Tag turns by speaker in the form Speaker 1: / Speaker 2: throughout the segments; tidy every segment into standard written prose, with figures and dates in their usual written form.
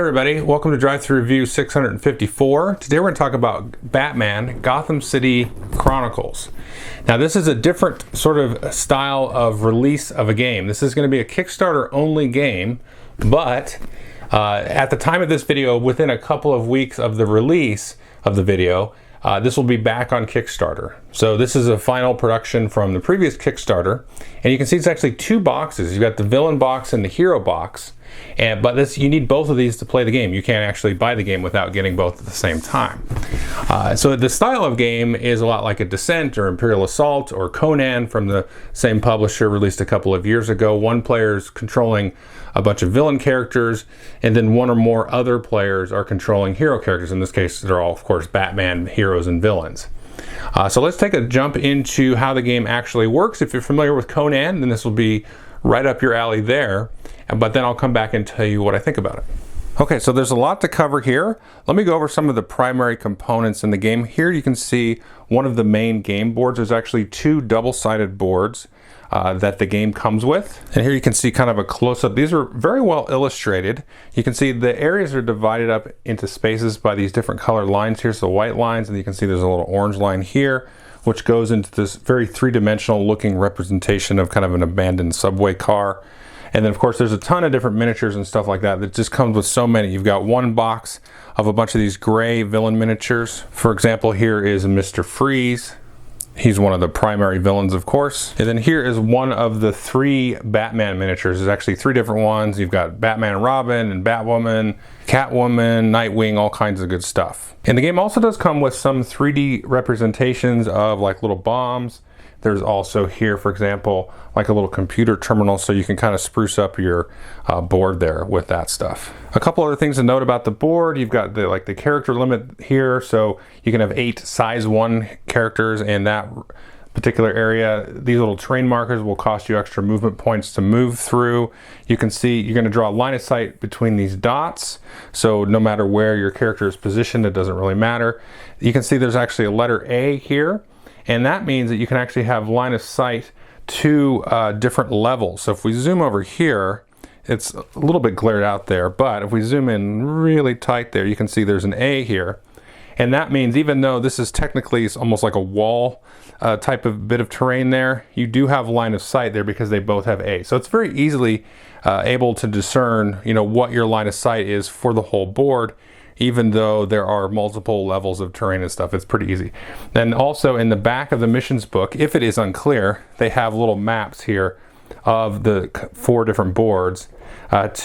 Speaker 1: everybody, welcome to Drive Thru Review 654. Today we're going to talk about Batman Gotham City Chronicles. Now this is a different sort of style of release of a game. This is going to be a Kickstarter only game, but at the time of this video, within a couple of weeks of the release of the video, this will be back on Kickstarter. So this is a final production from the previous Kickstarter, and you can see it's actually two boxes. You've got the villain box and the hero box, but you need both of these to play the game. You can't actually buy the game without getting both at the same time. So the style of game is a lot like a Descent or Imperial Assault or Conan from the same publisher, released a couple of years ago. One player is controlling a bunch of villain characters, and then one or more other players are controlling hero characters. In this case, they're all, of course, Batman heroes and villains. So let's take a jump into how the game actually works. If you're familiar with Conan, then this will be right up your alley there, but then I'll come back and tell you what I think about it. Okay, so there's a lot to cover here. Let me go over some of the primary components in the game. Here you can see one of the main game boards. There's actually two double-sided boards that the game comes with. And here you can see kind of a close-up. These are very well illustrated. You can see the areas are divided up into spaces by these different colored lines. Here's the white lines, and you can see there's a little orange line here, which goes into this very three-dimensional looking representation of kind of an abandoned subway car. And then of course there's a ton of different miniatures and stuff like that that just comes with so many. You've got one box of a bunch of these gray villain miniatures. For example, here is Mr. Freeze. He's one of the primary villains, of course. And then here is one of the three Batman miniatures. There's actually three different ones. You've got Batman and Robin and Batwoman, Catwoman, Nightwing, all kinds of good stuff. And the game also does come with some 3D representations of like little bombs. There's also here, for example, like a little computer terminal, so you can kind of spruce up your board there with that stuff. A couple other things to note about the board: you've got the character limit here, so you can have 8 size 1 characters in that particular area. These little terrain markers will cost you extra movement points to move through. You can see you're going to draw a line of sight between these dots, so no matter where your character is positioned, it doesn't really matter. You can see there's actually a letter A here, and that means that you can actually have line of sight to different levels. So if we zoom over here, it's a little bit glared out there, but if we zoom in really tight there, you can see there's an A here. And that means even though this is technically almost like a wall type of bit of terrain there, you do have line of sight there because they both have A. So it's very easily able to discern, what your line of sight is for the whole board, even though there are multiple levels of terrain and stuff. It's pretty easy. Then also in the back of the missions book, if it is unclear, they have little maps here of the 4 different boards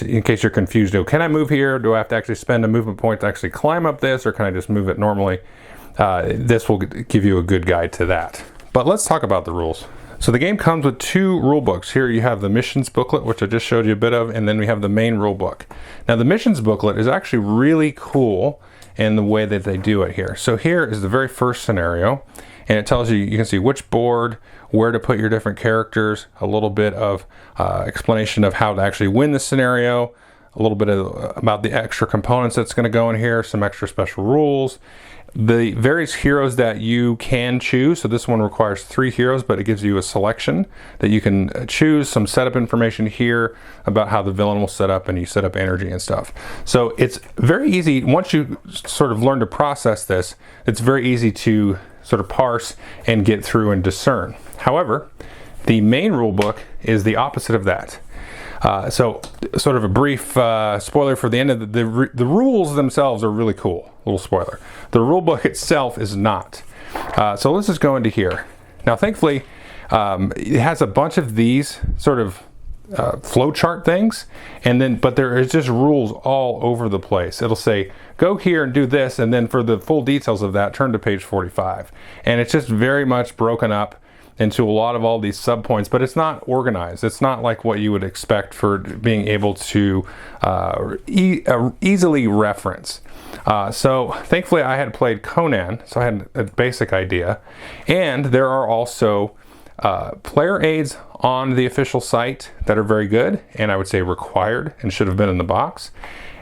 Speaker 1: in case you're confused. Can I move here? Do I have to actually spend a movement point to actually climb up this, or can I just move it normally? This will give you a good guide to that. But let's talk about the rules. So the game comes with 2 rule books. Here you have the missions booklet, which I just showed you a bit of, and then we have the main rule book. Now the missions booklet is actually really cool in the way that they do it here. So here is the very first scenario, and it tells you, you can see which board, where to put your different characters, a little bit of explanation of how to actually win the scenario, a little bit about the extra components that's going to go in here, some extra special rules, the various heroes that you can choose. So this one requires 3 heroes, but it gives you a selection that you can choose, some setup information here about how the villain will set up, and you set up energy and stuff. So it's very easy. Once you sort of learn to process this, it's very easy to sort of parse and get through and discern. However, the main rule book is the opposite of that. So sort of a brief spoiler for the end of the rules themselves are really cool. Little spoiler. The rule book itself is not. So let's just go into here. Now thankfully it has a bunch of these sort of flowchart things, but there is just rules all over the place. It'll say go here and do this, and then for the full details of that, turn to page 45. And it's just very much broken up into a lot of all these subpoints, but it's not organized. It's not like what you would expect for being able to easily reference. So thankfully I had played Conan, so I had a basic idea. And there are also player aids on the official site that are very good, and I would say required and should have been in the box.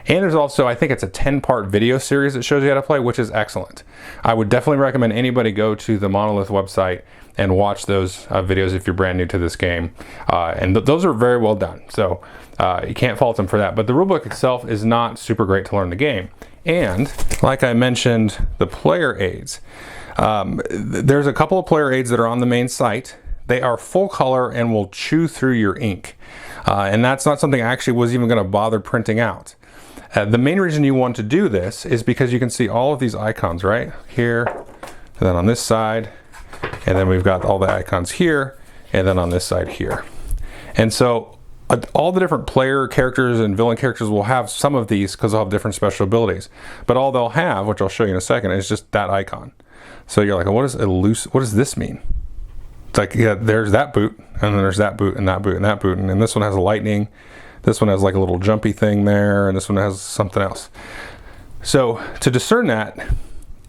Speaker 1: And there's also, I think it's a 10-part video series that shows you how to play, which is excellent. I would definitely recommend anybody go to the Monolith website and watch those videos if you're brand new to this game. And those are very well done, so you can't fault them for that. But the rulebook itself is not super great to learn the game. And like I mentioned, the player aids. There's a couple of player aids that are on the main site. They are full color and will chew through your ink. And that's not something I actually was even going to bother printing out. The main reason you want to do this is because you can see all of these icons right here, and then on this side, and then we've got all the icons here, and then on this side here. And so all the different player characters and villain characters will have some of these because they'll have different special abilities. But all they'll have, which I'll show you in a second, is just that icon. So you're like, what does this mean? It's like, yeah, there's that boot, and then there's that boot, and that boot, and that boot, and then this one has a lightning, this one has like a little jumpy thing there, and this one has something else. So to discern that,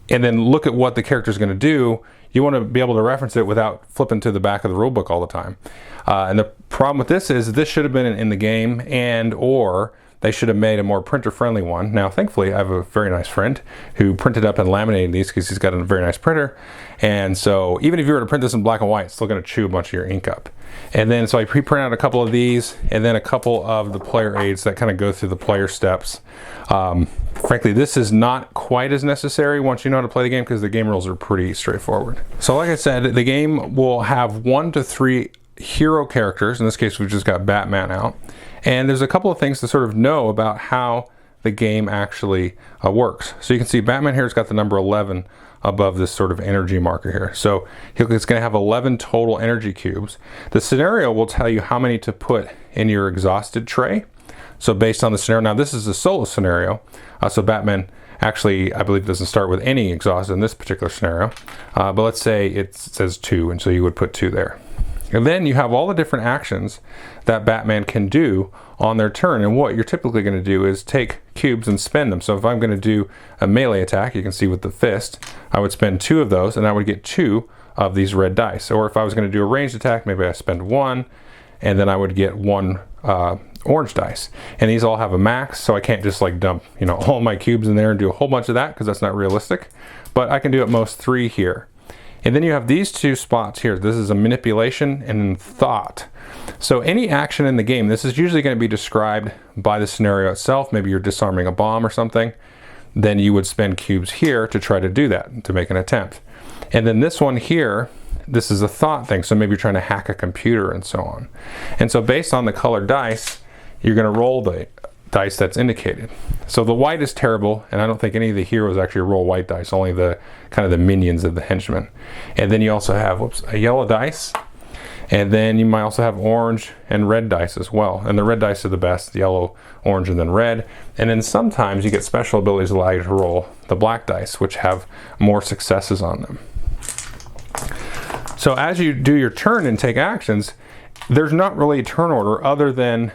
Speaker 1: and then look at what the character is going to do, you want to be able to reference it without flipping to the back of the rulebook all the time. And the problem with this is this should have been in the game, and or they should have made a more printer-friendly one. Now, thankfully, I have a very nice friend who printed up and laminated these because he's got a very nice printer. And so even if you were to print this in black and white, it's still going to chew a bunch of your ink up. And then so I pre-print out a couple of these, and then a couple of the player aids that kind of go through the player steps. Frankly, this is not quite as necessary once you know how to play the game because the game rules are pretty straightforward. So like I said, the game will have 1 to 3 hero characters. In this case, we've just got Batman out. And there's a couple of things to sort of know about how the game actually works. So you can see Batman here has got the number 11 above this sort of energy marker here. So it's going to have 11 total energy cubes. The scenario will tell you how many to put in your exhausted tray. So based on the scenario, now this is a solo scenario. So Batman actually, I believe, doesn't start with any exhausted in this particular scenario. But let's say it says 2, and so you would put 2 there. And then you have all the different actions that Batman can do on their turn. And what you're typically going to do is take cubes and spend them. So if I'm going to do a melee attack, you can see with the fist, I would spend 2 of those, and I would get 2 of these red dice. Or if I was going to do a ranged attack, maybe I spend 1, and then I would get 1 orange dice. And these all have a max, so I can't just like dump, you know, all my cubes in there and do a whole bunch of that because that's not realistic. But I can do at most 3 here. And then you have these 2 spots here. This is a manipulation and then thought. So any action in the game, this is usually going to be described by the scenario itself. Maybe you're disarming a bomb or something. Then you would spend cubes here to try to do that, to make an attempt. And then this one here, this is a thought thing. So maybe you're trying to hack a computer and so on. And so based on the colored dice, you're going to roll the dice that's indicated. So the white is terrible, and I don't think any of the heroes actually roll white dice, only the kind of the minions of the henchmen. And then you also have a yellow dice, and then you might also have orange and red dice as well. And the red dice are the best, yellow, orange, and then red. And then sometimes you get special abilities that allow you to roll the black dice, which have more successes on them. So as you do your turn and take actions, there's not really a turn order other than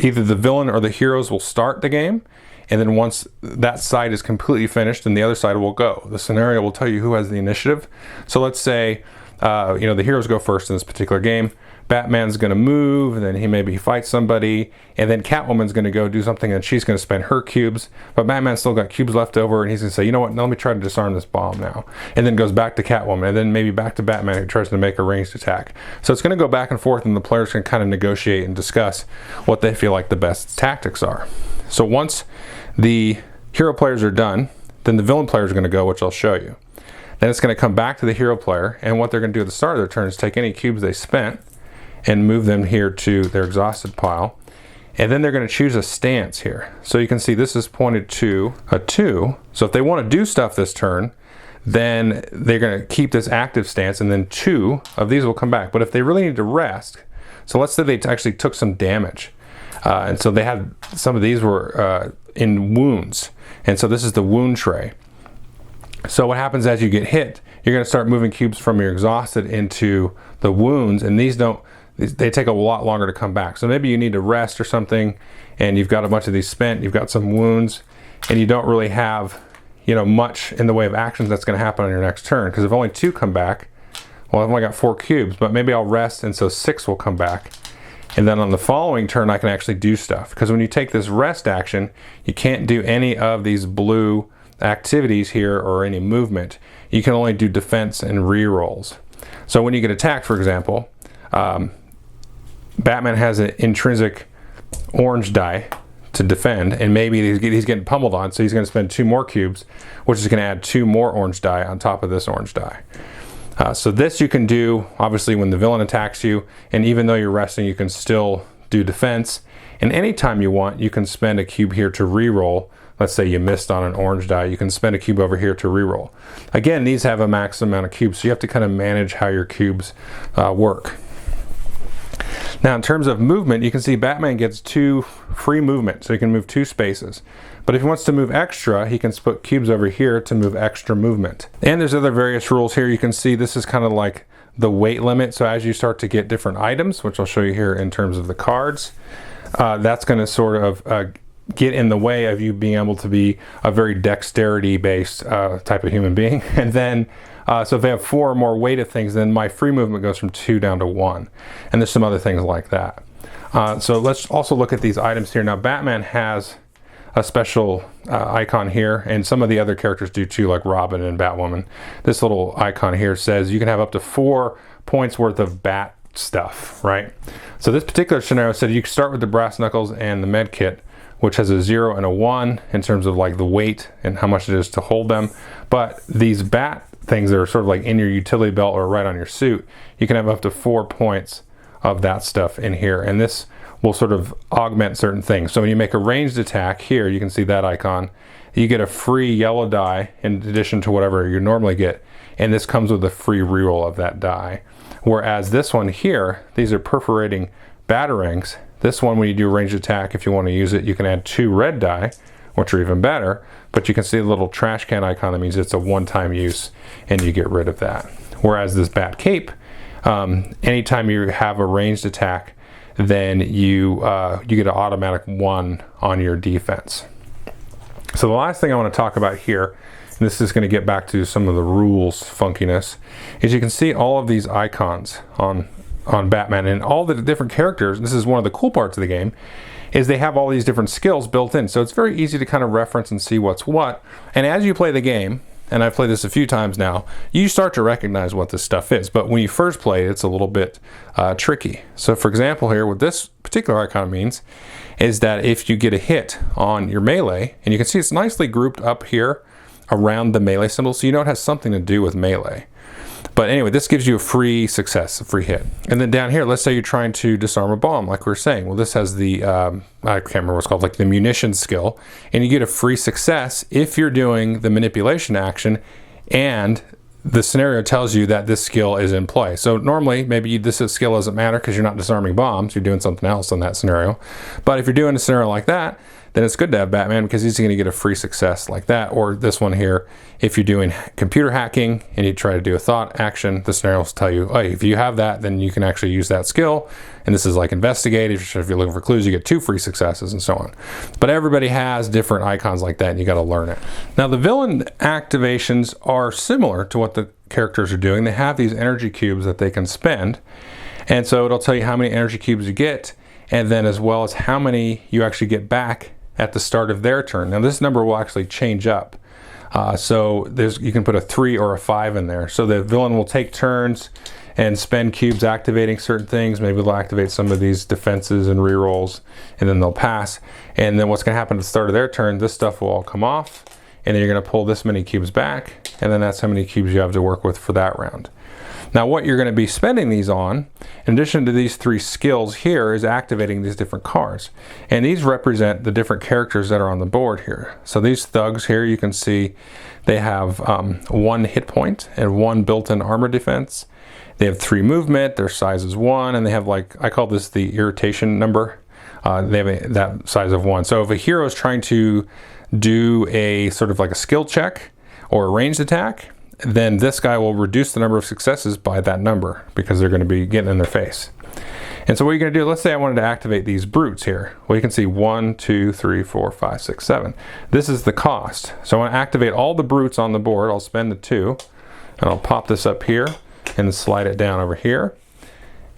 Speaker 1: either the villain or the heroes will start the game, and then once that side is completely finished, then the other side will go. The scenario will tell you who has the initiative. So let's say the heroes go first in this particular game. Batman's going to move, and then he maybe fights somebody, and then Catwoman's going to go do something, and she's going to spend her cubes, but Batman's still got cubes left over, and he's going to say, you know what, let me try to disarm this bomb now. And then goes back to Catwoman, and then maybe back to Batman, who tries to make a ranged attack. So it's going to go back and forth, and the players can kind of negotiate and discuss what they feel like the best tactics are. So once the hero players are done, then the villain player is going to go, which I'll show you. Then it's going to come back to the hero player, and what they're going to do at the start of their turn is take any cubes they spent and move them here to their exhausted pile. And then they're going to choose a stance here. So you can see this is pointed to a 2. So if they want to do stuff this turn, then they're going to keep this active stance, and then 2 of these will come back. But if they really need to rest, so let's say they actually took some damage, and so they had, some of these were in wounds, and so this is the wound tray. So what happens as you get hit, you're going to start moving cubes from your exhausted into the wounds, and they take a lot longer to come back. So maybe you need to rest or something, and you've got a bunch of these spent, you've got some wounds, and you don't really have, much in the way of actions that's going to happen on your next turn. Because if only 2 come back, well, I've only got 4 cubes, but maybe I'll rest, and so 6 will come back. And then on the following turn, I can actually do stuff. Because when you take this rest action, you can't do any of these blue activities here or any movement. You can only do defense and re-rolls. So when you get attacked, for example, Batman has an intrinsic orange die to defend, and maybe he's getting pummeled on, so he's going to spend 2 more cubes, which is going to add 2 more orange die on top of this orange die. So this you can do, obviously, when the villain attacks you, and even though you're resting, you can still do defense. And anytime you want, you can spend a cube here to reroll. Let's say you missed on an orange die, you can spend a cube over here to reroll. Again, these have a max amount of cubes, so you have to kind of manage how your cubes work. Now, in terms of movement, you can see Batman gets 2 free movement, so he can move 2 spaces. But if he wants to move extra, he can put cubes over here to move extra movement. And there's other various rules here. You can see this is kind of like the weight limit. So as you start to get different items, which I'll show you here in terms of the cards, that's going to sort of get in the way of you being able to be a very dexterity-based type of human being. And then, so if I have 4 or more weighted things, then my free movement goes from 2 down to 1. And there's some other things like that. So let's also look at these items here. Now, Batman has a special icon here, and some of the other characters do too, like Robin and Batwoman. This little icon here says you can have up to 4 points worth of bat stuff, right? So this particular scenario said you can start with the brass knuckles and the med kit, which has a 0 and a 1 in terms of like the weight and how much it is to hold them. But these bat things that are sort of like in your utility belt or right on your suit, you can have up to 4 points of that stuff in here, and this will sort of augment certain things. So when you make a ranged attack here, you can see that icon, you get a free yellow die in addition to whatever you normally get, and this comes with a free reroll of that die. Whereas this one here, these are perforating batarangs. This one, when you do a ranged attack, if you want to use it, you can add 2 red die, which are even better, but you can see the little trash can icon. That means it's a one-time use, and you get rid of that. Whereas this bat cape, anytime you have a ranged attack, then you get an automatic 1 on your defense. So the last thing I want to talk about here, and this is going to get back to some of the rules funkiness, is you can see all of these icons on Batman and all the different characters. This is one of the cool parts of the game, is they have all these different skills built in. So it's very easy to kind of reference and see what's what. And as you play the game, and I've played this a few times now, you start to recognize what this stuff is. But when you first play, it's a little bit tricky. So for example here, what this particular icon means is that if you get a hit on your melee, and you can see it's nicely grouped up here around the melee symbol, so you know it has something to do with melee. But anyway, this gives you a free success, a free hit. And then down here, let's say you're trying to disarm a bomb, like we were saying. Well, this has the, I can't remember what it's called, like the munitions skill. And you get a free success if you're doing the manipulation action and the scenario tells you that this skill is in play. So normally, maybe this skill doesn't matter because you're not disarming bombs. You're doing something else in that scenario. But if you're doing a scenario like that, then it's good to have Batman because he's going to get a free success like that. Or this one here, if you're doing computer hacking and you try to do a thought action, the scenario will tell you, hey, if you have that, then you can actually use that skill. And this is like investigate. If you're looking for clues, you get 2 free successes and so on. But everybody has different icons like that, and you got to learn it. Now, the villain activations are similar to what the characters are doing. They have these energy cubes that they can spend. And so it'll tell you how many energy cubes you get, and then as well as how many you actually get back at the start of their turn. Now this number will actually change up. So you can put a 3 or a 5 in there. So the villain will take turns and spend cubes activating certain things. Maybe they'll activate some of these defenses and rerolls, and then they'll pass. And then what's going to happen at the start of their turn, this stuff will all come off, and then you're going to pull this many cubes back, and then that's how many cubes you have to work with for that round. Now what you're going to be spending these on, in addition to these 3 skills here, is activating these different cards. And these represent the different characters that are on the board here. So these thugs here, you can see they have 1 hit point and 1 built-in armor defense. They have 3 movement, their size is 1, and they have, like, I call this the irritation number. They have that size of 1. So if a hero is trying to do a sort of like a skill check or a ranged attack, then this guy will reduce the number of successes by that number because they're going to be getting in their face. And so what you're going to do, let's say I wanted to activate these brutes here. Well, you can see 1, 2, 3, 4, 5, 6, 7. This is the cost. So I want to activate all the brutes on the board. I'll spend the 2, and I'll pop this up here and slide it down over here.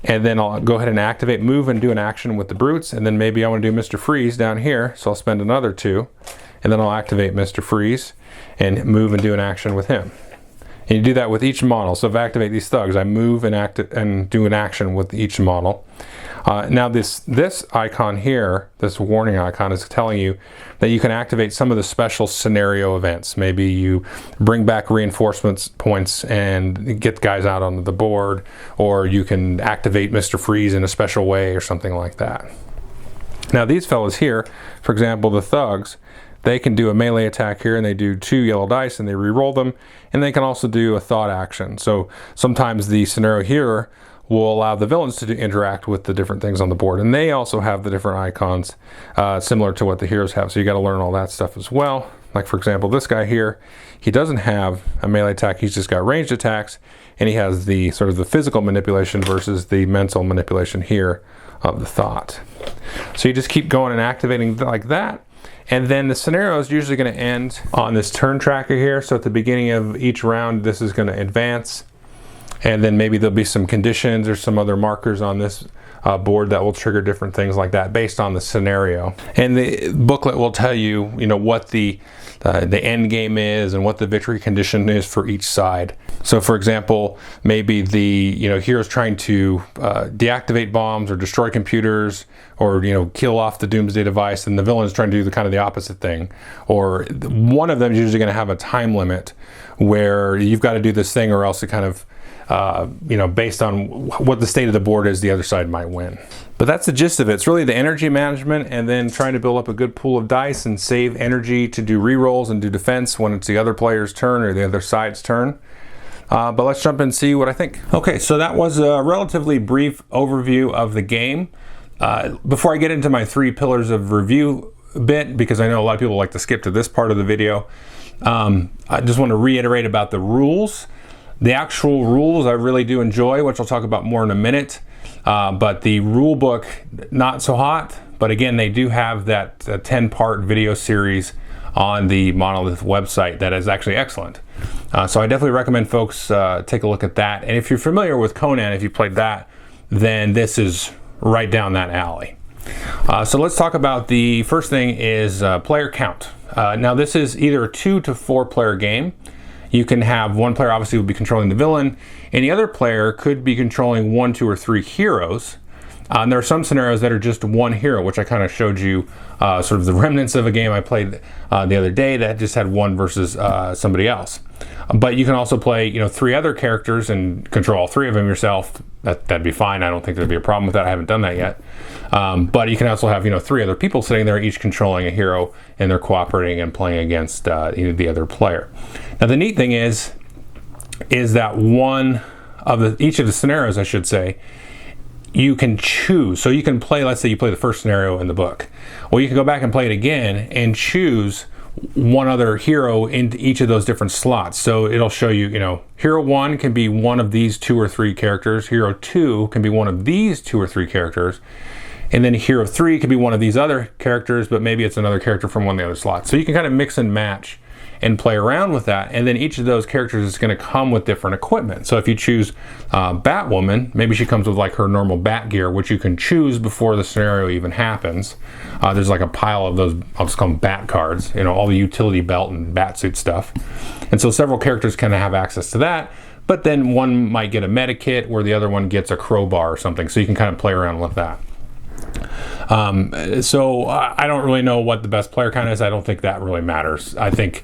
Speaker 1: And then I'll go ahead and activate, move, and do an action with the brutes. And then maybe I want to do Mr. Freeze down here, so I'll spend another 2. And then I'll activate Mr. Freeze and move and do an action with him. And you do that with each model. So if I activate these thugs, I move and do an action with each model. Now this icon here, this warning icon, is telling you that you can activate some of the special scenario events. Maybe you bring back reinforcements points and get guys out onto the board, or you can activate Mr. Freeze in a special way or something like that. Now these fellas here, for example, the thugs, they can do a melee attack here, and they do 2 yellow dice and they re-roll them, and they can also do a thought action. So sometimes the scenario here will allow the villains to interact with the different things on the board, and they also have the different icons similar to what the heroes have. So you got to learn all that stuff as well. Like for example, this guy here, he doesn't have a melee attack, he's just got ranged attacks, and he has the sort of the physical manipulation versus the mental manipulation here of the thought. So you just keep going and activating like that. And then the scenario is usually going to end on this turn tracker here. So at the beginning of each round, this is going to advance. And then maybe there'll be some conditions or some other markers on this board that will trigger different things like that based on the scenario. And the booklet will tell you, what the end game is and what the victory condition is for each side. So for example, maybe the hero's trying to deactivate bombs or destroy computers, or kill off the doomsday device, and the villain is trying to do the opposite thing. Or one of them is usually going to have a time limit where you've got to do this thing, or else it based on what the state of the board is, the other side might win. But that's the gist of it. It's really the energy management, and then trying to build up a good pool of dice and save energy to do re-rolls and do defense when it's the other player's turn or the other side's turn. But let's jump in and see what I think. Okay, so that was a relatively brief overview of the game. Before I get into my 3 pillars of review bit, because I know a lot of people like to skip to this part of the video, I just want to reiterate about the rules. The actual rules I really do enjoy, which I'll talk about more in a minute. But the rule book, not so hot. But again, they do have that 10-part video series on the Monolith website that is actually excellent. So I definitely recommend folks take a look at that. And if you're familiar with Conan, if you played that, then this is right down that alley. So let's talk about the first thing is player count. Now this is either a 2 to 4 player game. You can have one player obviously would be controlling the villain, and the other player could be controlling 1, 2, or 3 heroes. And there are some scenarios that are just one hero, which I kind of showed you sort of the remnants of a game I played the other day that just had one versus somebody else. But you can also play 3 other characters and control all 3 of them yourself. That'd be fine. I don't think there'd be a problem with that. I haven't done that yet. But you can also have 3 other people sitting there, each controlling a hero, and they're cooperating and playing against the other player. Now the neat thing is that each of the scenarios, I should say, you can choose. So you can play, let's say you play the first scenario in the book. Well, you can go back and play it again and choose one other hero into each of those different slots. So it'll show you, hero 1 can be one of these 2 or 3 characters. Hero 2 can be one of these 2 or 3 characters. And then hero 3 could be one of these other characters, but maybe it's another character from one of the other slots. So you can kind of mix and match and play around with that. And then each of those characters is going to come with different equipment. So if you choose Batwoman, maybe she comes with like her normal bat gear, which you can choose before the scenario even happens. There's like a pile of those, I'll just call them bat cards, all the utility belt and bat suit stuff. And so several characters kind of have access to that. But then one might get a medikit where the other one gets a crowbar or something. So you can kind of play around with that. So I don't really know what the best player count is. I don't think that really matters. I think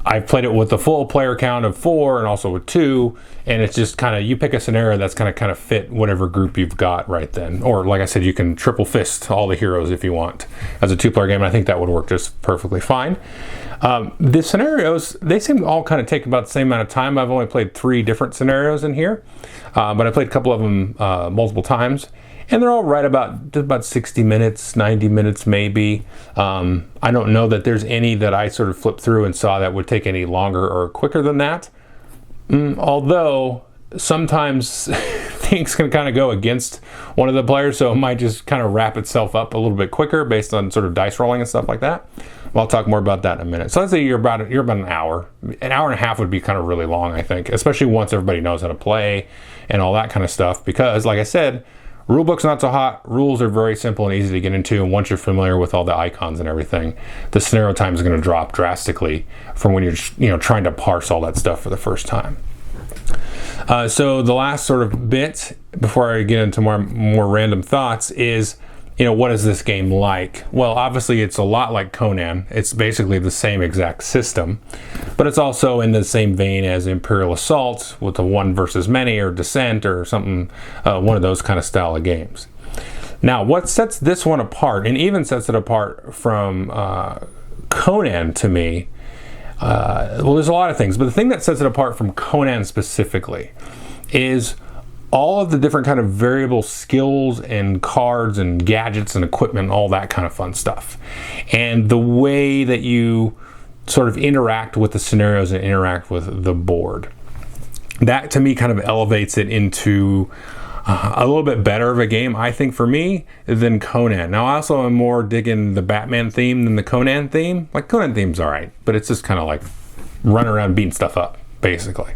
Speaker 1: I've played it with the full player count of 4 and also with 2, and it's just kind of, you pick a scenario that's kind of fit whatever group you've got right then. Or like I said, you can triple fist all the heroes if you want as a 2-player game, and I think that would work just perfectly fine. The scenarios, they seem to all kind of take about the same amount of time. I've only played 3 different scenarios in here, but I played a couple of them multiple times. And they're all right about 60 minutes, 90 minutes maybe. I don't know that there's any that I sort of flipped through and saw that would take any longer or quicker than that. Although sometimes things can kind of go against one of the players, so it might just kind of wrap itself up a little bit quicker based on sort of dice rolling and stuff like that. Well, I'll talk more about that in a minute. So let's say you're about an hour. An hour and a half would be kind of really long, I think, especially once everybody knows how to play and all that kind of stuff. Because, like I said, Rulebook's not so hot. Rules are very simple and easy to get into, and once you're familiar with all the icons and everything, the scenario time is going to drop drastically from when you're trying to parse all that stuff for the first time. So the last sort of bit before I get into more random thoughts is, what is this game like? Well, obviously it's a lot like Conan. It's basically the same exact system, but it's also in the same vein as Imperial Assault with the one versus many or Descent or something, one of those kind of style of games. Now, what sets this one apart, and even sets it apart from Conan to me, well, there's a lot of things, but the thing that sets it apart from Conan specifically is all of the different kind of variable skills and cards and gadgets and equipment and all that kind of fun stuff. And the way that you sort of interact with the scenarios and interact with the board. That to me kind of elevates it into a little bit better of a game, I think, for me, than Conan. Now, I also am more digging the Batman theme than the Conan theme. Like, Conan theme's all right, but it's just kind of like running around beating stuff up, basically.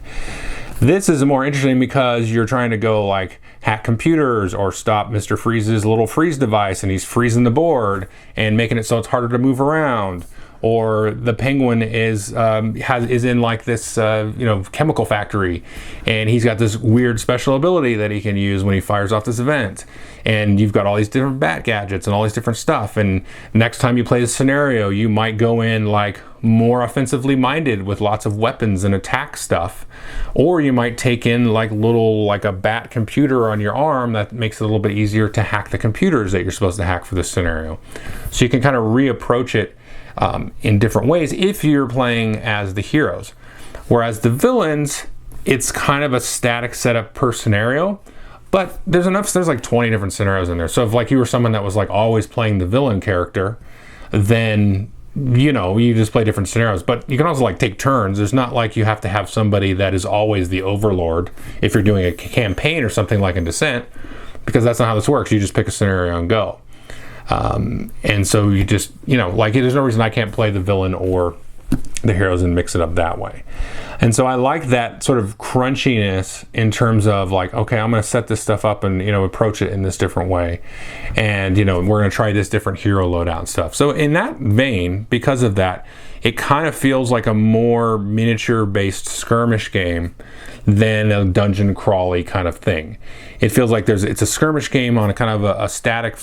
Speaker 1: This is more interesting because you're trying to go like hack computers or stop Mr. Freeze's little freeze device, and he's freezing the board and making it so it's harder to move around. Or the Penguin is in like this chemical factory, and he's got this weird special ability that he can use when he fires off this event. And you've got all these different bat gadgets and all these different stuff. And next time you play the scenario, you might go in like more offensively minded with lots of weapons and attack stuff. Or you might take in like a bat computer on your arm that makes it a little bit easier to hack the computers that you're supposed to hack for this scenario. So you can kind of reapproach it in different ways if you're playing as the heroes. Whereas the villains, it's kind of a static setup per scenario, but there's like 20 different scenarios in there. So if like you were someone that was like always playing the villain character, then you just play different scenarios. But you can also like take turns. There's not like you have to have somebody that is always the overlord if you're doing a campaign or something like in Descent, because that's not how this works. You just pick a scenario and go. And so you just, there's no reason I can't play the villain or the heroes and mix it up that way. And so I like that sort of crunchiness in terms of like, okay, I'm going to set this stuff up and, approach it in this different way. And, we're going to try this different hero loadout and stuff. So in that vein, because of that, it kind of feels like a more miniature-based skirmish game than a dungeon crawly kind of thing. It feels like it's a skirmish game on a kind of a static,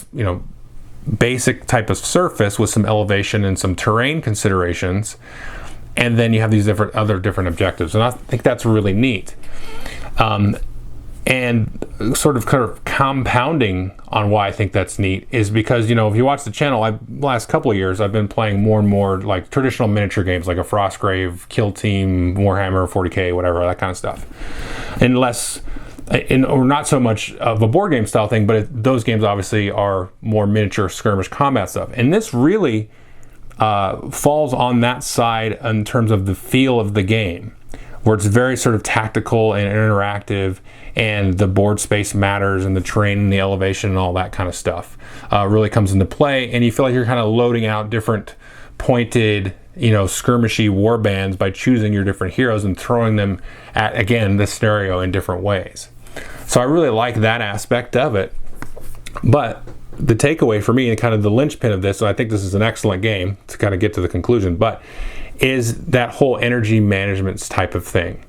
Speaker 1: basic type of surface with some elevation and some terrain considerations, and then you have these other different objectives, and I think that's really neat. And sort of kind of compounding on why I think that's neat is because, if you watch the channel, last couple of years I've been playing more and more like traditional miniature games like a Frostgrave, Kill Team, Warhammer 40k, whatever, that kind of stuff, or not so much of a board game style thing, but those games obviously are more miniature skirmish combat stuff. And this really falls on that side in terms of the feel of the game, where it's very sort of tactical and interactive, and the board space matters, and the terrain and the elevation and all that kind of stuff really comes into play. And you feel like you're kind of loading out different pointed, skirmishy war bands by choosing your different heroes and throwing them at, again, the scenario in different ways. So I really like that aspect of it. But the takeaway for me and kind of the linchpin of this, and I think this is an excellent game to kind of get to the conclusion, but is that whole energy management type of thing.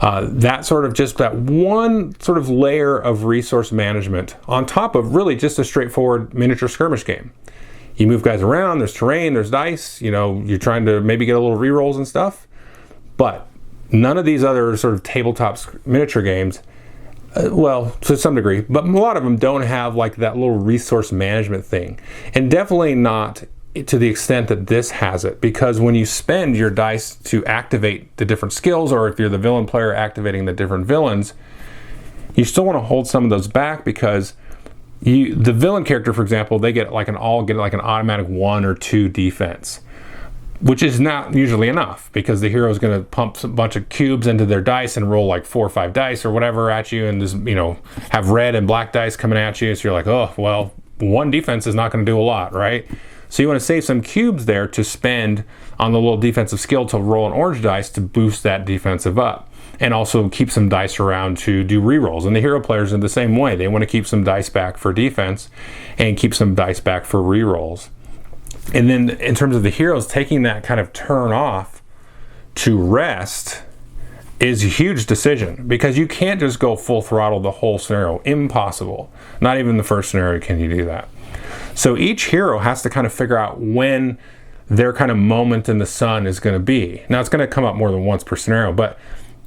Speaker 1: That sort of just that one sort of layer of resource management on top of really just a straightforward miniature skirmish game. You move guys around, there's terrain, there's dice, you're trying to maybe get a little rerolls and stuff, but none of these other sort of tabletop miniature games, well, to some degree, but a lot of them don't have like that little resource management thing, and definitely not to the extent that this has it, because when you spend your dice to activate the different skills, or if you're the villain player activating the different villains, you still want to hold some of those back, because the villain character, for example, they get like an automatic 1 or 2 defense, which is not usually enough, because the hero is going to pump a bunch of cubes into their dice and roll like 4 or 5 dice or whatever at you, and just have red and black dice coming at you. So you're like, oh well, 1 defense is not going to do a lot, right? So you want to save some cubes there to spend on the little defensive skill to roll an orange dice to boost that defensive up. and also keep some dice around to do rerolls. And the hero players are the same way. They want to keep some dice back for defense and keep some dice back for rerolls. And then in terms of the heroes, taking that kind of turn off to rest is a huge decision, because you can't just go full throttle the whole scenario. Impossible. Not even the first scenario can you do that. So each hero has to kind of figure out when their kind of moment in the sun is going to be. Now, it's going to come up more than once per scenario, but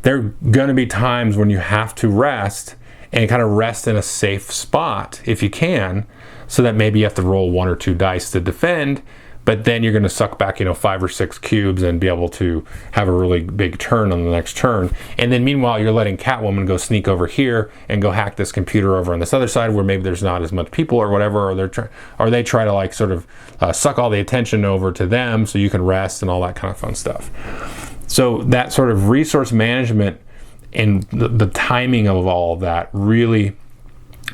Speaker 1: there are going to be times when you have to rest, and kind of rest in a safe spot if you can, so that maybe you have to roll 1 or 2 dice to defend, but then you're going to suck back 5 or 6 cubes and be able to have a really big turn on the next turn. And then meanwhile, you're letting Catwoman go sneak over here and go hack this computer over on this other side where maybe there's not as much people or whatever, or they try to like sort of suck all the attention over to them so you can rest and all that kind of fun stuff. So that sort of resource management and the timing of all of that really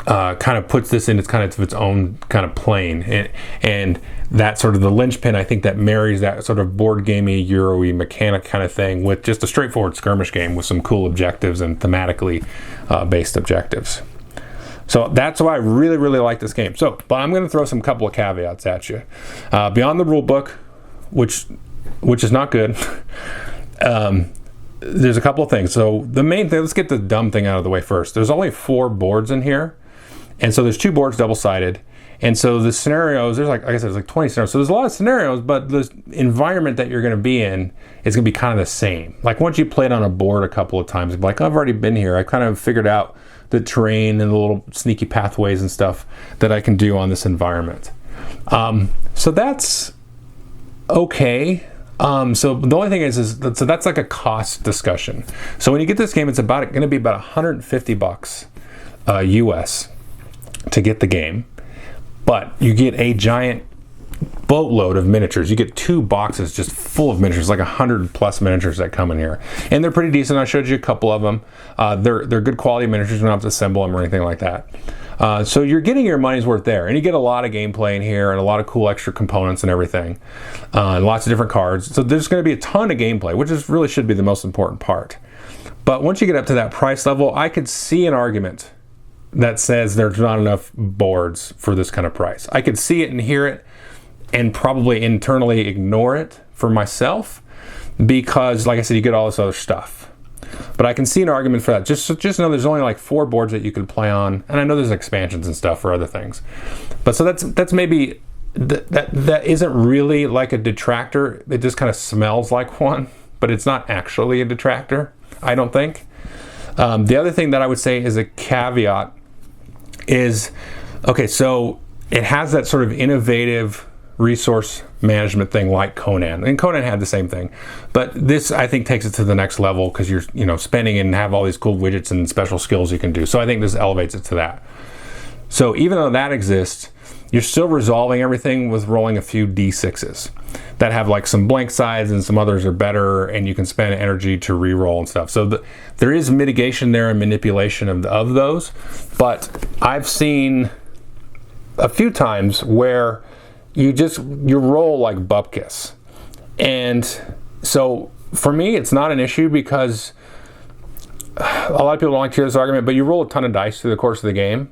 Speaker 1: kind of puts this in its own kind of plane, and that sort of the linchpin, I think, that marries that sort of board gamey, Euro-y mechanic kind of thing with just a straightforward skirmish game with some cool objectives and thematically based objectives. So that's why I really, really like this game. So, but I'm going to throw some couple of caveats at you. Beyond the rule book, which is not good, there's a couple of things. So the main thing, let's get the dumb thing out of the way first. There's only 4 boards in here. And so there's 2 boards double-sided. And so the scenarios, like I said, there's like 20 scenarios. So there's a lot of scenarios, but the environment that you're going to be in is going to be kind of the same. Like once you play it on a board a couple of times, like I've already been here. I kind of figured out the terrain and the little sneaky pathways and stuff that I can do on this environment. So that's okay. So the only thing is so that's like a cost discussion. So when you get this game, it's going to be about $150 US to get the game, but you get a giant boatload of miniatures. You get 2 boxes just full of miniatures, like 100+ miniatures that come in here, and they're pretty decent. I showed you a couple of them. They're good quality miniatures. You don't have to assemble them or anything like that. So you're getting your money's worth there, and you get a lot of gameplay in here and a lot of cool extra components and everything, and lots of different cards. So there's going to be a ton of gameplay, which really should be the most important part. But once you get up to that price level, I could see an argument that says there's not enough boards for this kind of price. I could see it and hear it and probably internally ignore it for myself because, like I said, you get all this other stuff. But I can see an argument for that. Just know there's only like 4 boards that you could play on, and I know there's expansions and stuff for other things. But so that's maybe that isn't really like a detractor. It just kind of smells like one, but it's not actually a detractor, I don't think. The other thing that I would say is a caveat is, okay, so it has that sort of innovative resource management thing like Conan, and Conan had the same thing, but this I think takes it to the next level because you're spending and have all these cool widgets and special skills you can do. So I think this elevates it to that. So even though that exists, you're still resolving everything with rolling a few d6s that have like some blank sides and some others are better, and you can spend energy to re-roll and stuff. So there is mitigation there and manipulation of those, but I've seen a few times where you roll like bupkis. And so for me, it's not an issue because a lot of people don't like to hear this argument, but you roll a ton of dice through the course of the game,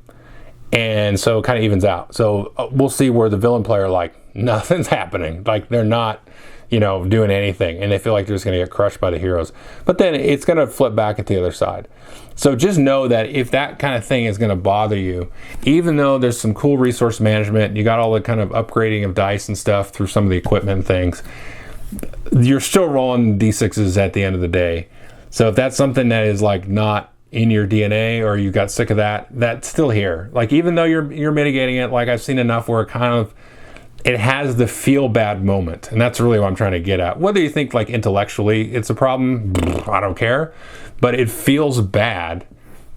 Speaker 1: and so it kind of evens out. So we'll see where the villain player, like, nothing's happening. Like, they're not, doing anything, and they feel like they're just going to get crushed by the heroes. But then it's going to flip back at the other side. So just know that if that kind of thing is going to bother you, even though there's some cool resource management, you got all the kind of upgrading of dice and stuff through some of the equipment things, you're still rolling d6s at the end of the day. So if that's something that is like not in your DNA or you got sick of that, that's still here. Like, even though you're mitigating it, like I've seen enough where it has the feel bad moment, and that's really what I'm trying to get at. Whether you think like intellectually it's a problem, I don't care, but it feels bad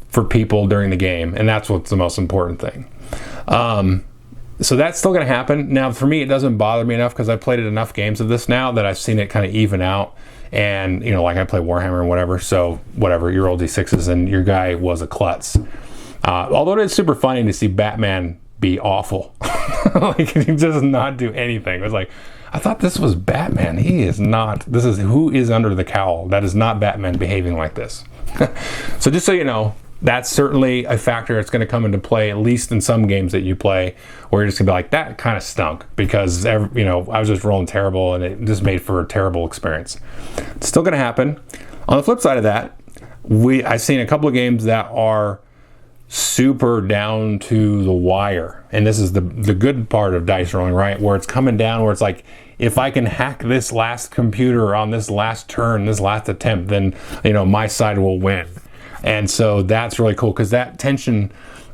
Speaker 1: for people during the game, and that's what's the most important thing. So that's still going to happen. Now, for me, it doesn't bother me enough because I've played enough games of this now that I've seen it kind of even out. And, like I play Warhammer and whatever, so whatever, you roll d6s and your guy was a klutz. Although it's super funny to see Batman be awful. Like, he does not do anything. It was like, I thought this was Batman. He is not. This is who is under the cowl. That is not Batman behaving like this. So just so you know, that's certainly a factor that's going to come into play, at least in some games that you play, where you're just going to be like, that kind of stunk, because I was just rolling terrible, and it just made for a terrible experience. It's still going to happen. On the flip side of that, I've seen a couple of games that are super down to the wire, and this is the good part of dice rolling, right? Where it's coming down, where it's like, if I can hack this last computer on this last turn, this last attempt, then my side will win. And so that's really cool, because that tension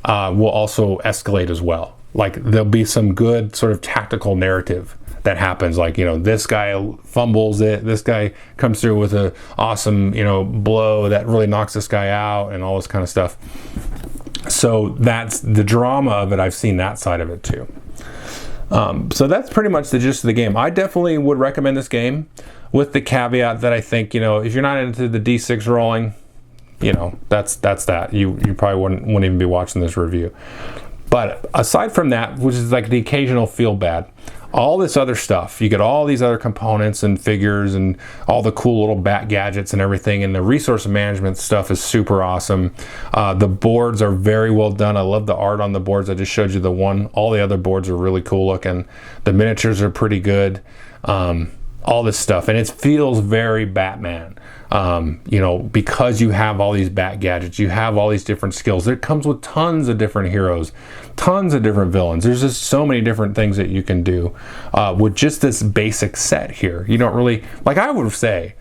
Speaker 1: will also escalate as well. Like, there'll be some good sort of tactical narrative that happens, like, this guy fumbles it, this guy comes through with a awesome blow that really knocks this guy out, and all this kind of stuff. So that's the drama of it. I've seen that side of it too. So that's pretty much the gist of the game. I definitely would recommend this game, with the caveat that I think, if you're not into the D6 rolling, that's that. You probably wouldn't even be watching this review. But aside from that, which is like the occasional feel bad, all this other stuff, you get all these other components and figures and all the cool little bat gadgets and everything, and the resource management stuff is super awesome. The boards are very well done. I love the art on the boards. I just showed you the one. All the other boards are really cool looking. The miniatures are pretty good. All this stuff, and it feels very Batman. Because you have all these bat gadgets, you have all these different skills. It comes with tons of different heroes, tons of different villains. There's just so many different things that you can do with just this basic set here. You don't really, like, I would say,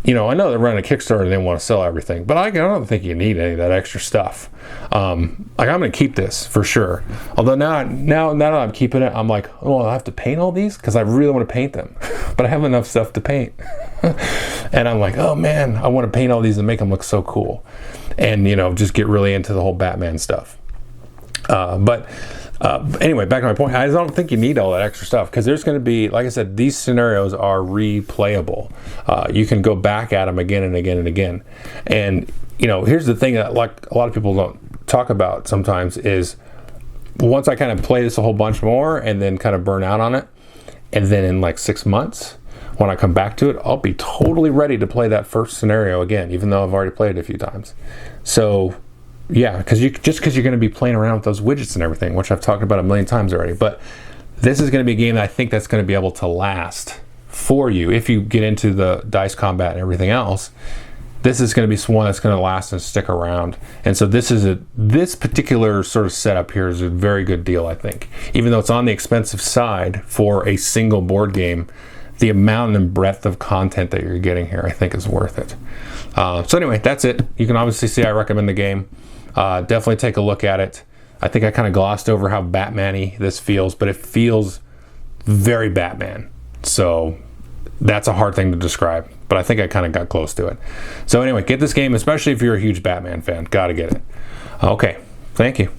Speaker 1: I know they're running a Kickstarter and they want to sell everything, but I don't think you need any of that extra stuff. I'm going to keep this for sure. Although now that I'm keeping it, I'm like, oh, I have to paint all these because I really want to paint them, but I have enough stuff to paint. And I'm like, oh man, I want to paint all these and make them look so cool, and just get really into the whole Batman stuff. But anyway, back to my point. I don't think you need all that extra stuff, because there's going to be, like I said, these scenarios are replayable. You can go back at them again and again and again. And here's the thing that, like, a lot of people don't talk about sometimes, is once I kind of play this a whole bunch more and then kind of burn out on it, and then in like 6 months, when I come back to it, I'll be totally ready to play that first scenario again, even though I've already played it a few times. So yeah, because you're going to be playing around with those widgets and everything, which I've talked about a million times already. But this is going to be a game that I think that's going to be able to last for you if you get into the dice combat and everything else. This is going to be one that's going to last and stick around. And so this particular sort of setup here is a very good deal, I think. Even though it's on the expensive side for a single board game, the amount and breadth of content that you're getting here, I think, is worth it. So anyway, that's it. You can obviously see I recommend the game. Definitely take a look at it. I think I kind of glossed over how Batman-y this feels, but it feels very Batman. So that's a hard thing to describe, but I think I kind of got close to it. So anyway, get this game, especially if you're a huge Batman fan. Gotta get it. Okay, thank you.